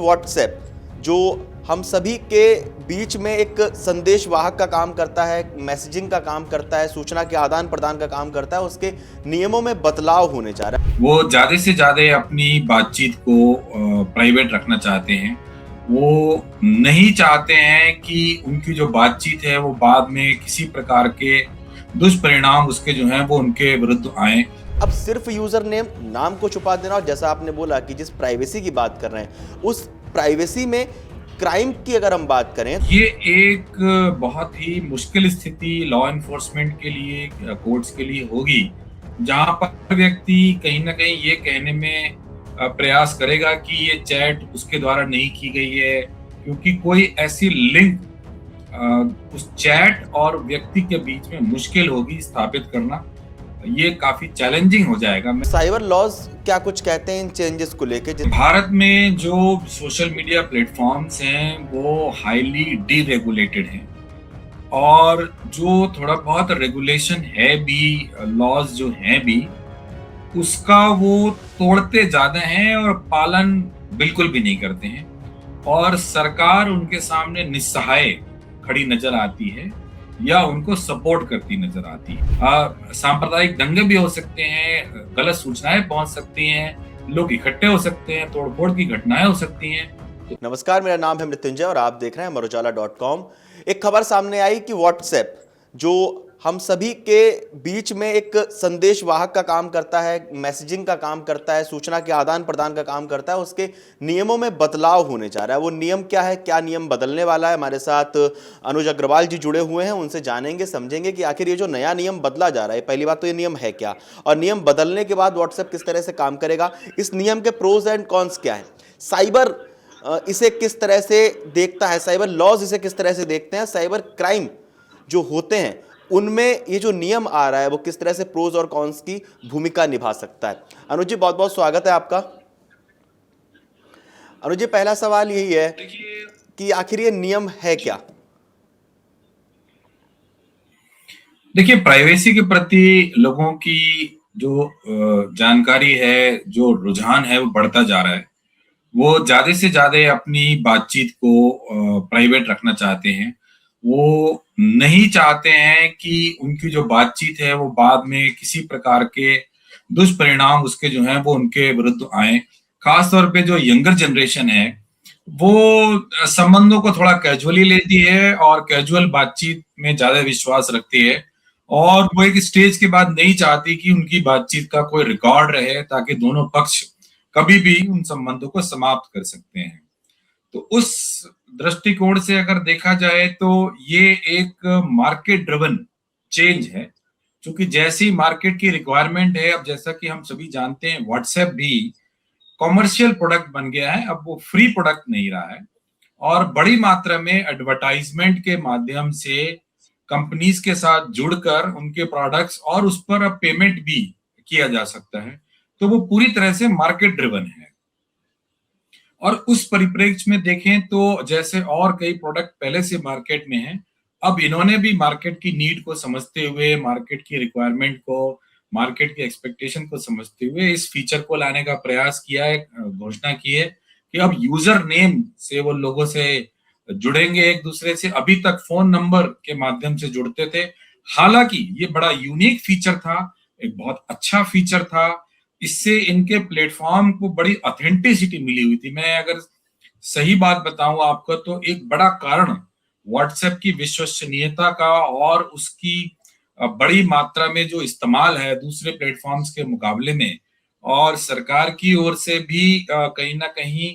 WhatsApp जो हम सभी के बीच में एक संदेश वाहक का काम करता है, मैसेजिंग का काम करता है, सूचना के आदान प्रदान का काम करता है, उसके नियमों में बदलाव होने जा रहा है। वो ज़्यादा से ज़्यादा अपनी बातचीत को प्राइवेट रखना चाहते हैं। वो नहीं चाहते हैं कि उनकी जो बातचीत है वो बाद में किसी प्रकार के दुष्परिणाम उसके जो हैं वो उनके विरुद्ध आए। अब सिर्फ यूजर नेम, नाम को छुपा देना, और जैसा आपने बोला कि जिस प्राइवेसी की बात कर रहे हैं उस प्राइवेसी में क्राइम की अगर हम बात करें, ये एक बहुत ही मुश्किल स्थिति लॉ एनफोर्समेंट के लिए, कोर्ट्स के लिए होगी, जहां पर व्यक्ति कहीं ना कहीं ये कहने में प्रयास करेगा कि ये चैट उसके द्वारा नहीं की गई है, क्योंकि कोई ऐसी लिंक उस चैट और व्यक्ति के बीच में मुश्किल होगी स्थापित करना। ये काफी चैलेंजिंग हो जाएगा। साइबर लॉज क्या कुछ कहते हैं इन चेंजेस को लेके? भारत में जो सोशल मीडिया प्लेटफॉर्म्स हैं वो हाईली डीरेगुलेटेड हैं, और जो थोड़ा बहुत रेगुलेशन है भी, लॉज जो हैं भी, उसका वो तोड़ते ज्यादा हैं और पालन बिल्कुल भी नहीं करते हैं, और सरकार उनके सामने निस्सहाय खड़ी नजर आती है या उनको सपोर्ट करती नजर आती है। सांप्रदायिक दंगे भी हो सकते हैं, गलत सूचनाएं पहुंच सकती हैं, लोग इकट्ठे हो सकते हैं, तोड़फोड़ की घटनाएं हो सकती हैं। नमस्कार, मेरा नाम है मृत्युंजय और आप देख रहे हैं अमरउजाला.com। एक खबर सामने आई कि व्हाट्सएप जो हम सभी के बीच में एक संदेश वाहक का काम करता है, मैसेजिंग का काम करता है, सूचना के आदान प्रदान का काम करता है, उसके नियमों में बदलाव होने जा रहा है। वो नियम क्या है, क्या नियम बदलने वाला है? हमारे साथ अनुज अग्रवाल जी जुड़े हुए हैं, उनसे जानेंगे, समझेंगे कि आखिर ये जो नया नियम बदला जा रहा है, पहली बात तो ये नियम है क्या, और नियम बदलने के बाद व्हाट्सएप किस तरह से काम करेगा, इस नियम के प्रोज एंड कॉन्स क्या है, साइबर इसे किस तरह से देखता है, साइबर लॉज इसे किस तरह से देखते हैं, साइबर क्राइम जो होते हैं उनमें ये जो नियम आ रहा है वो किस तरह से प्रोज और कॉन्स की भूमिका निभा सकता है। अनुज जी, बहुत बहुत स्वागत है आपका। अनुज जी, पहला सवाल यही है कि आखिर ये नियम है क्या? देखिए, प्राइवेसी के प्रति लोगों की जो जानकारी है, जो रुझान है वो बढ़ता जा रहा है। वो ज्यादा से ज्यादा अपनी बातचीत को प्राइवेट रखना चाहते हैं। वो नहीं चाहते हैं कि उनकी जो बातचीत है वो बाद में किसी प्रकार के दुष्परिणाम उसके जो हैं वो उनके विरुद्ध आए। खासतौर पे जो यंगर जनरेशन है वो संबंधों को थोड़ा कैजुअली लेती है और कैजुअल बातचीत में ज्यादा विश्वास रखती है, और वो एक स्टेज के बाद नहीं चाहती कि उनकी बातचीत का कोई रिकॉर्ड रहे, ताकि दोनों पक्ष कभी भी उन संबंधों को समाप्त कर सकते हैं। तो उस दृष्टिकोण से अगर देखा जाए तो ये एक मार्केट ड्रिवन चेंज है, क्योंकि जैसी मार्केट की रिक्वायरमेंट है, अब जैसा कि हम सभी जानते हैं व्हाट्सएप भी कॉमर्शियल प्रोडक्ट बन गया है, अब वो फ्री प्रोडक्ट नहीं रहा है, और बड़ी मात्रा में एडवर्टाइजमेंट के माध्यम से कंपनीज के साथ जुड़कर उनके प्रोडक्ट्स और उस पर अब पेमेंट भी किया जा सकता है। तो वो पूरी तरह से मार्केट ड्रिवन है। और उस परिप्रेक्ष्य में देखें तो जैसे और कई प्रोडक्ट पहले से मार्केट में हैं, अब इन्होंने भी मार्केट की नीड को समझते हुए, मार्केट की रिक्वायरमेंट को, मार्केट की एक्सपेक्टेशन को समझते हुए इस फीचर को लाने का प्रयास किया है, घोषणा की है कि अब यूजर नेम से वो लोगों से जुड़ेंगे एक दूसरे से। अभी तक फोन नंबर के माध्यम से जुड़ते थे। हालांकि ये बड़ा यूनिक फीचर था, एक बहुत अच्छा फीचर था, इससे इनके प्लेटफॉर्म को बड़ी ऑथेंटिसिटी मिली हुई थी। मैं अगर सही बात बताऊं आपको तो एक बड़ा कारण व्हाट्सएप की विश्वसनीयता का और उसकी बड़ी मात्रा में जो इस्तेमाल है दूसरे प्लेटफॉर्म्स के मुकाबले में, और सरकार की ओर से भी कहीं ना कहीं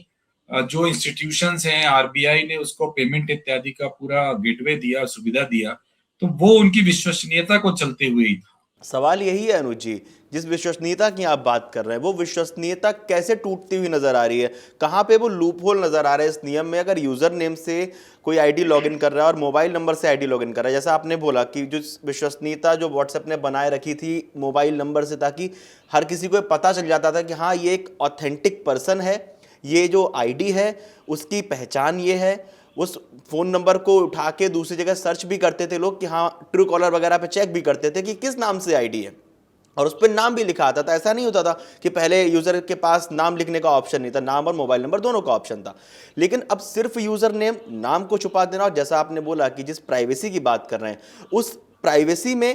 जो इंस्टीट्यूशंस हैं, आरबीआई ने उसको पेमेंट इत्यादि का पूरा गेटवे दिया, सुविधा दिया, तो वो उनकी विश्वसनीयता को चलते हुए ही था। सवाल यही है अनुज जी, जिस विश्वसनीयता की आप बात कर रहे हैं वो विश्वसनीयता कैसे टूटती हुई नजर आ रही है? कहाँ पे वो लूप होल नजर आ रहा है इस नियम में? अगर यूजर नेम से कोई आईडी लॉगिन कर रहा है और मोबाइल नंबर से आईडी लॉगिन कर रहा है, जैसा आपने बोला कि जो विश्वसनीयता जो व्हाट्सएप ने बनाए रखी थी मोबाइल नंबर से, ताकि हर किसी को पता चल जाता था कि हाँ ये एक ऑथेंटिक पर्सन है, ये जो आईडी है उसकी पहचान ये है। उस फोन नंबर को उठा के दूसरी जगह सर्च भी करते थे लोग कि हाँ, ट्रू कॉलर वगैरह पे चेक भी करते थे कि किस नाम से आईडी है। और उस पर नाम भी लिखा आता था। ऐसा नहीं होता था कि पहले यूजर के पास नाम लिखने का ऑप्शन नहीं था, नाम और मोबाइल नंबर दोनों का ऑप्शन था। लेकिन अब सिर्फ यूजर नेम, नाम को छुपा देना, और जैसा आपने बोला कि जिस प्राइवेसी की बात कर रहे हैं उस प्राइवेसी में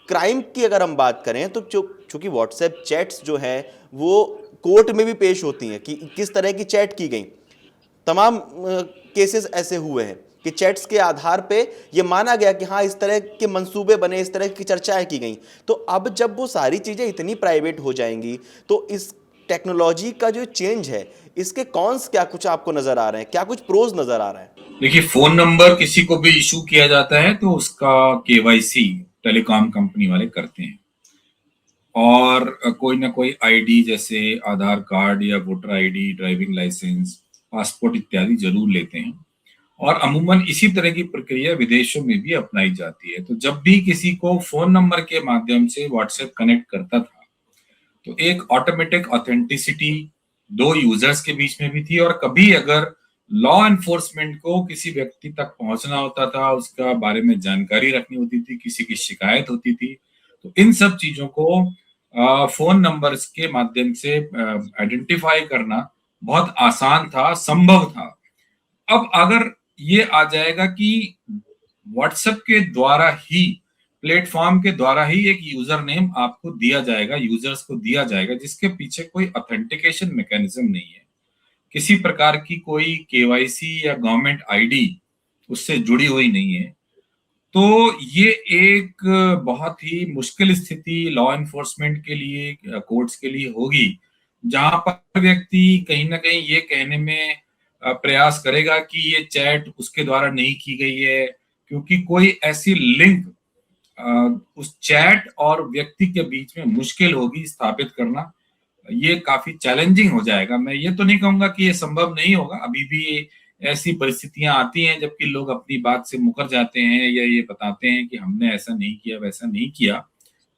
क्राइम की अगर हम बात करें तो चूंकि व्हाट्सएप चैट्स जो है वो कोर्ट में भी पेश होती हैं कि किस तरह की चैट की गई। तमाम केसेस ऐसे हुए हैं कि चैट्स के आधार पे ये माना गया कि हाँ इस तरह के मंसूबे बने, इस तरह की चर्चाएं की गई। तो अब जब वो सारी चीज़ें इतनी प्राइवेट हो जाएंगी तो इस टेक्नोलॉजी का जो चेंज है इसके कॉन्स क्या कुछ आपको नजर आ रहे हैं, क्या कुछ प्रोज नजर आ रहे हैं? देखिए, फोन नंबर किसी को भी इशू किया जाता है तो उसका केवाईसी टेलीकॉम कंपनी वाले करते हैं, और कोई ना कोई आईडी जैसे आधार कार्ड या voter ID, driving licence, passport इत्यादि जरूर लेते हैं। और अमूमन इसी तरह की प्रक्रिया विदेशों में भी अपनाई जाती है। तो जब भी किसी को फोन नंबर के माध्यम से व्हाट्सएप कनेक्ट करता था तो एक ऑटोमेटिक ऑथेंटिसिटी दो यूजर्स के बीच में भी थी, और कभी अगर लॉ एनफोर्समेंट को किसी व्यक्ति तक पहुंचना होता था, उसका बारे में जानकारी रखनी होती थी, किसी की शिकायत होती थी, तो इन सब चीजों को फोन नंबर्स के माध्यम से आइडेंटिफाई करना बहुत आसान था, संभव था। अब अगर ये आ जाएगा कि व्हाट्सएप के द्वारा ही, प्लेटफॉर्म के द्वारा ही एक यूजर नेम आपको दिया जाएगा, यूजर्स को दिया जाएगा, जिसके पीछे कोई ऑथेंटिकेशन मैकेनिज्म नहीं है, किसी प्रकार की कोई केवाईसी या गवर्नमेंट आईडी उससे जुड़ी हुई नहीं है, तो ये एक बहुत ही मुश्किल स्थिति लॉ एनफोर्समेंट के लिए, कोर्ट्स के लिए होगी, जहां पर व्यक्ति कहीं ना कहीं ये कहने में प्रयास करेगा कि ये चैट उसके द्वारा नहीं की गई है, क्योंकि कोई ऐसी लिंक उस चैट और व्यक्ति के बीच में मुश्किल होगी स्थापित करना। ये काफी चैलेंजिंग हो जाएगा। मैं ये तो नहीं कहूंगा कि ये संभव नहीं होगा, अभी भी ऐसी परिस्थितियां आती हैं जबकि लोग अपनी बात से मुकर जाते हैं या ये बताते हैं कि हमने ऐसा नहीं किया, वैसा नहीं किया।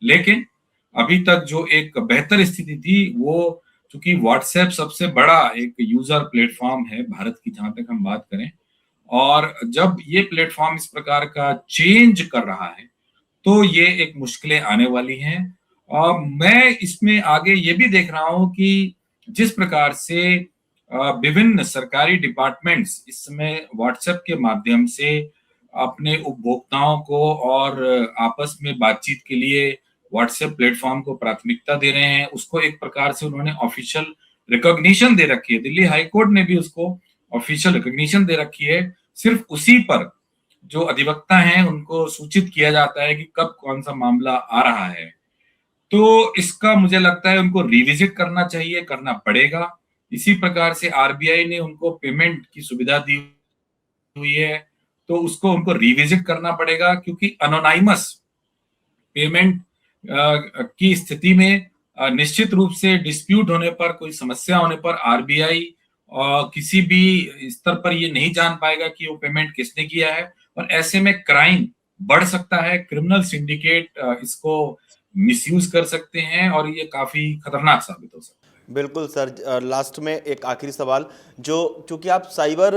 लेकिन अभी तक जो एक बेहतर स्थिति थी वो, चूंकि व्हाट्सएप सबसे बड़ा एक यूजर प्लेटफॉर्म है भारत की, जहां तक हम बात करें, और जब ये प्लेटफॉर्म इस प्रकार का चेंज कर रहा है तो ये एक मुश्किलें आने वाली हैं। और मैं इसमें आगे ये भी देख रहा हूं कि जिस प्रकार से विभिन्न सरकारी डिपार्टमेंट्स इस समय व्हाट्सएप के माध्यम से अपने उपभोक्ताओं को और आपस में बातचीत के लिए व्हाट्सएप प्लेटफॉर्म को प्राथमिकता दे रहे हैं, उसको एक प्रकार से उन्होंने ऑफिशियल रिकॉग्निशन दे रखी है। दिल्ली हाई कोर्ट ने भी उसको ऑफिशियल रिकॉग्निशन दे रखी है। सिर्फ उसी पर जो अधिवक्ता हैं उनको सूचित किया जाता है कि कब कौन सा मामला आ रहा है। तो इसका मुझे लगता है उनको रिविजिट करना चाहिए, करना पड़ेगा। इसी प्रकार से आरबीआई ने उनको पेमेंट की सुविधा दी हुई है, तो उसको उनको रिविजिट करना पड़ेगा, क्योंकि अनोनाइमस पेमेंट की स्थिति में निश्चित रूप से डिस्प्यूट होने पर, कोई समस्या होने पर आरबीआई किसी भी स्तर पर ये नहीं जान पाएगा कि वो पेमेंट किसने किया है, और ऐसे में क्राइम बढ़ सकता है, क्रिमिनल सिंडिकेट इसको मिसयूज कर सकते हैं, और ये काफी खतरनाक साबित हो सकता है। बिल्कुल सर, लास्ट में एक आखिरी सवाल, जो चूंकि आप साइबर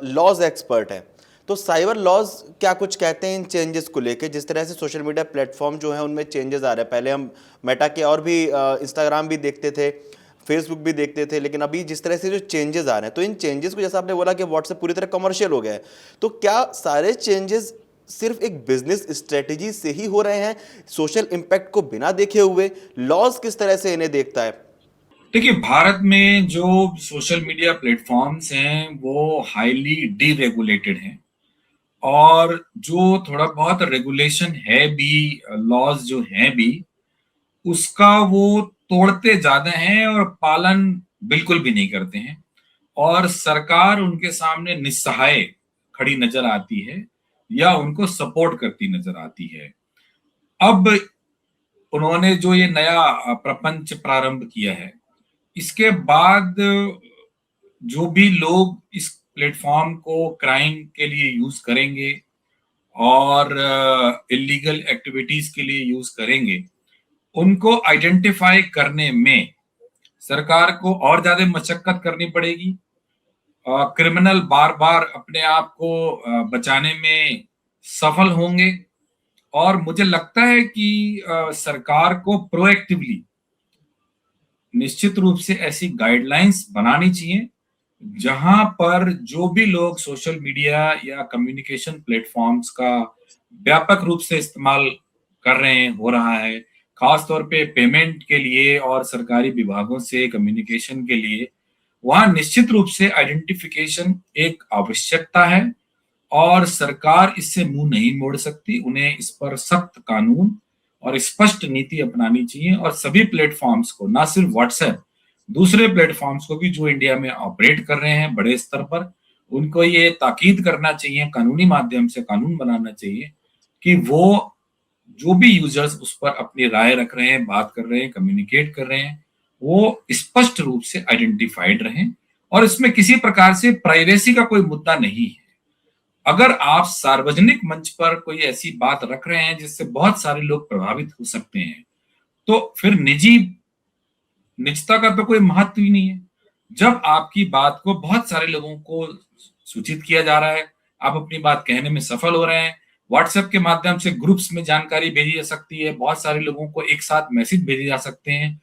लॉज एक्सपर्ट हैं, तो साइबर लॉज क्या कुछ कहते हैं इन चेंजेस को लेके? जिस तरह से सोशल मीडिया प्लेटफॉर्म जो है उनमें चेंजेस आ रहे हैं, पहले हम मेटा के और भी इंस्टाग्राम भी देखते थे, फेसबुक भी देखते थे, लेकिन अभी जिस तरह से जो चेंजेस आ रहे हैं, तो इन चेंजेस को, जैसा आपने बोला कि व्हाट्सएप पूरी तरह कमर्शियल हो गया है, तो क्या सारे चेंजेस सिर्फ एक बिजनेस स्ट्रेटेजी से ही हो रहे हैं, सोशल इम्पैक्ट को बिना देखे हुए? लॉज किस तरह से इन्हें देखता है? देखिए, भारत में जो सोशल मीडिया प्लेटफॉर्म्स हैं वो हाईली डीरेगुलेटेड हैं, और जो थोड़ा बहुत रेगुलेशन है भी, लॉज जो हैं भी, उसका वो तोड़ते ज्यादा हैं और पालन बिल्कुल भी नहीं करते हैं, और सरकार उनके सामने निस्सहाय खड़ी नजर आती है या उनको सपोर्ट करती नजर आती है। अब उन्होंने जो ये नया प्रपंच प्रारंभ किया है, इसके बाद जो भी लोग इस प्लेटफॉर्म को क्राइम के लिए यूज करेंगे और इलीगल एक्टिविटीज के लिए यूज करेंगे, उनको आइडेंटिफाई करने में सरकार को और ज्यादा मशक्कत करनी पड़ेगी। क्रिमिनल बार बार अपने आप को बचाने में सफल होंगे, और मुझे लगता है कि सरकार को प्रोएक्टिवली निश्चित रूप से ऐसी गाइडलाइंस बनानी चाहिए जहां पर जो भी लोग सोशल मीडिया या कम्युनिकेशन प्लेटफॉर्म्स का व्यापक रूप से इस्तेमाल कर रहे हैं, हो रहा है, खास तौर पे पेमेंट के लिए और सरकारी विभागों से कम्युनिकेशन के लिए, वहां निश्चित रूप से आइडेंटिफिकेशन एक आवश्यकता है और सरकार इससे मुंह नहीं मोड़ सकती। उन्हें इस पर सख्त कानून और स्पष्ट नीति अपनानी चाहिए और सभी प्लेटफॉर्म्स को, ना सिर्फ व्हाट्सएप, दूसरे प्लेटफॉर्म्स को भी जो इंडिया में ऑपरेट कर रहे हैं बड़े स्तर पर, उनको ये ताकीद करना चाहिए, कानूनी माध्यम से कानून बनाना चाहिए कि वो जो भी यूजर्स उस पर अपनी राय रख रहे हैं, बात कर रहे हैं, कम्युनिकेट कर रहे हैं, वो स्पष्ट रूप से आइडेंटिफाइड रहें और इसमें किसी प्रकार से प्राइवेसी का कोई मुद्दा नहीं है। अगर आप सार्वजनिक मंच पर कोई ऐसी बात रख रहे हैं जिससे बहुत सारे लोग प्रभावित हो सकते हैं, तो फिर निजता का तो कोई महत्व ही नहीं है। जब आपकी बात को बहुत सारे लोगों को सूचित किया जा रहा है, आप अपनी बात कहने में सफल हो रहे हैं, व्हाट्सएप के माध्यम से ग्रुप्स में जानकारी भेजी जा सकती है, बहुत सारे लोगों को एक साथ मैसेज भेजे जा सकते हैं।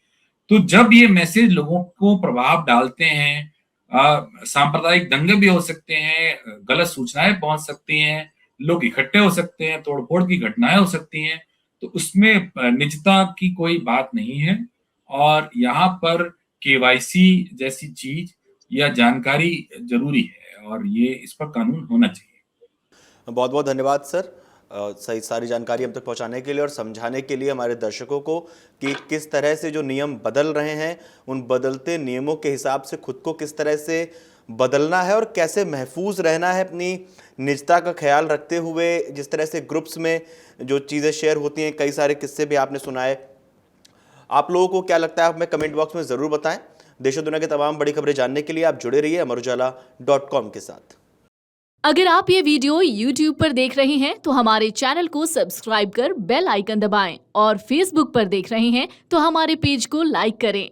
तो जब ये मैसेज लोगों को प्रभाव डालते हैं, सांप्रदायिक दंगे भी हो सकते हैं, गलत सूचनाएं पहुंच सकती हैं, लोग इकट्ठे हो सकते हैं, तोड़फोड़ की घटनाएं हो सकती हैं, तो उसमें निजता की कोई बात नहीं है और यहाँ पर केवाईसी जैसी चीज या जानकारी जरूरी है और ये इस पर कानून होना चाहिए। बहुत बहुत धन्यवाद सर, सही सारी जानकारी हम तक पहुंचाने के लिए और समझाने के लिए हमारे दर्शकों को कि किस तरह से जो नियम बदल रहे हैं, उन बदलते नियमों के हिसाब से खुद को किस तरह से बदलना है और कैसे महफूज रहना है अपनी निजता का ख्याल रखते हुए। जिस तरह से ग्रुप्स में जो चीज़ें शेयर होती हैं, कई सारे किस्से भी आपने सुनाए। आप लोगों को क्या लगता है, आप हमें कमेंट बॉक्स में ज़रूर बताएं। देश और दुनिया की तमाम बड़ी खबरें जानने के लिए आप जुड़े रहिए amarujala.com के साथ। अगर आप ये वीडियो YouTube पर देख रहे हैं तो हमारे चैनल को सब्सक्राइब कर बेल आइकन दबाएं और Facebook पर देख रहे हैं तो हमारे पेज को लाइक करें।